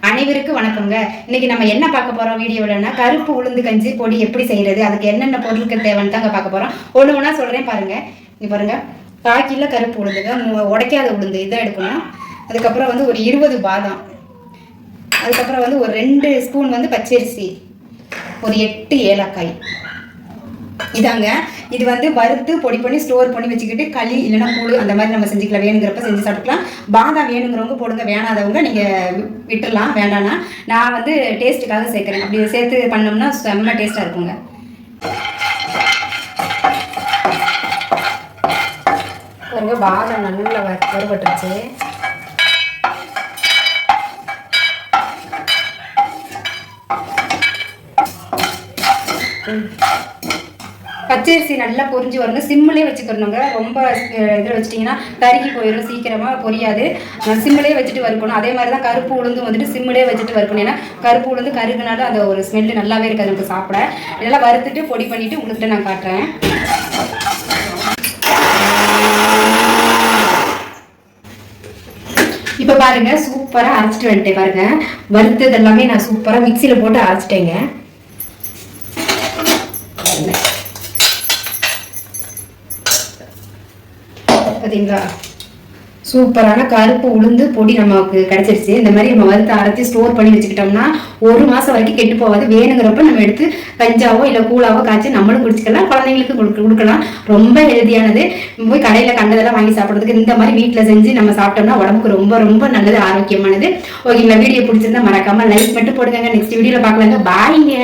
அனைவருக்கும் வணக்கங்க. இன்னைக்கு நம்ம என்ன பார்க்க போறோம் வீடியோலன்னா, கருப்பு உளுந்து கஞ்சி பொடி எப்படி செய்யறது, அதுக்கு என்னென்ன பொருட்கள் தேவைன்னு தாங்க பார்க்க போறோம். ஒன்று ஒன்றா சொல்றேன் பாருங்க. இங்க பாருங்க, 1/4 கிலோ கருப்பு உளுந்துங்க, உடைக்காத உளுந்து இதான் எடுக்கணும். அதுக்கப்புறம் வந்து ஒரு 20 பாதாம், அதுக்கப்புறம் வந்து ஒரு 2 ஸ்பூன் வந்து பச்சரிசி, ஒரு 8 ஏலக்காய். இதாங்க. இது வந்து வறுத்து பொடி பண்ணி ஸ்டோர் பண்ணி வச்சுக்கிட்டு களி இல்லைன்னா கூழ் அந்த மாதிரி நம்ம செஞ்சுக்கலாம். வேணுங்கிறப்ப செஞ்சு சாப்பிட்டுக்கலாம். பாதாம் வேணுங்கிறவங்க போடுங்க, வேணாதவங்க நீங்கள் விட்டுடலாம். வேண்டாம்னா நான் வந்து டேஸ்ட்டுக்காக சேர்க்குறேன். அப்படி சேர்த்து பண்ணோம்னா செம்ம டேஸ்ட்டாக இருக்குங்க. பாருங்க, பாதாம் நல்லா வறுபட்டுருச்சு. பச்சரிசி நல்லா பொரிஞ்சு வரணும். சிம்மிலே வச்சுக்கணுங்க. ரொம்ப இதில் வச்சிட்டிங்கன்னா கருகி போயிடும், சீக்கிரமாக பொரியாது. சிம்மிலே வச்சுட்டு வறுக்கணும். அதே மாதிரி தான் கருப்பு உளுந்து வந்துட்டு சிம்மிலே வச்சுட்டு வறுக்கணும். ஏன்னா கருப்பு உளுந்து கருகுனாலும் அந்த ஒரு ஸ்மெல்லு நல்லாவே இருக்காது நமக்கு சாப்பிட. இதெல்லாம் வறுத்துட்டு பொடி பண்ணிவிட்டு உங்கள்கிட்ட நான் காட்டுறேன். இப்போ பாருங்க, சூப்பராக அரைச்சிட்டு வந்துட்டேன். பாருங்க, வறுத்தது எல்லாமே நான் சூப்பராக மிக்சியில் போட்டு அரைச்சிட்டேங்க. பார்த்தீங்களா, சூப்பரான கருப்பு உளுந்து பொடி நமக்கு கிடைச்சிருச்சு. இந்த மாதிரி நம்ம வறுத்து அரைச்சி ஸ்டோர் பண்ணி வச்சுக்கிட்டோம்னா 1 மாதம் வரைக்கும் கெட்டு போகாது. வேணுங்கிறப்ப நம்ம எடுத்து கஞ்சாவோ இல்லை கூழாவோ காய்ச்சி நம்மளும் குடிச்சிக்கலாம், குழந்தைங்களுக்கு கொடுக்கலாம். ரொம்ப ஹெல்தியானது. போய் கடையில் கண்டதெல்லாம் வாங்கி சாப்பிட்றதுக்கு இந்த மாதிரி வீட்டில் செஞ்சு நம்ம சாப்பிட்டோம்னா உடம்புக்கு ரொம்ப ரொம்ப நல்லது, ஆரோக்கியமானது. ஓகேங்களா? வீடியோ பிடிச்சிருந்தா மறக்காம லைக் மட்டும் போடுங்க. நெக்ஸ்ட் வீடியோவில் பார்க்கலாங்க. பாய்ங்க.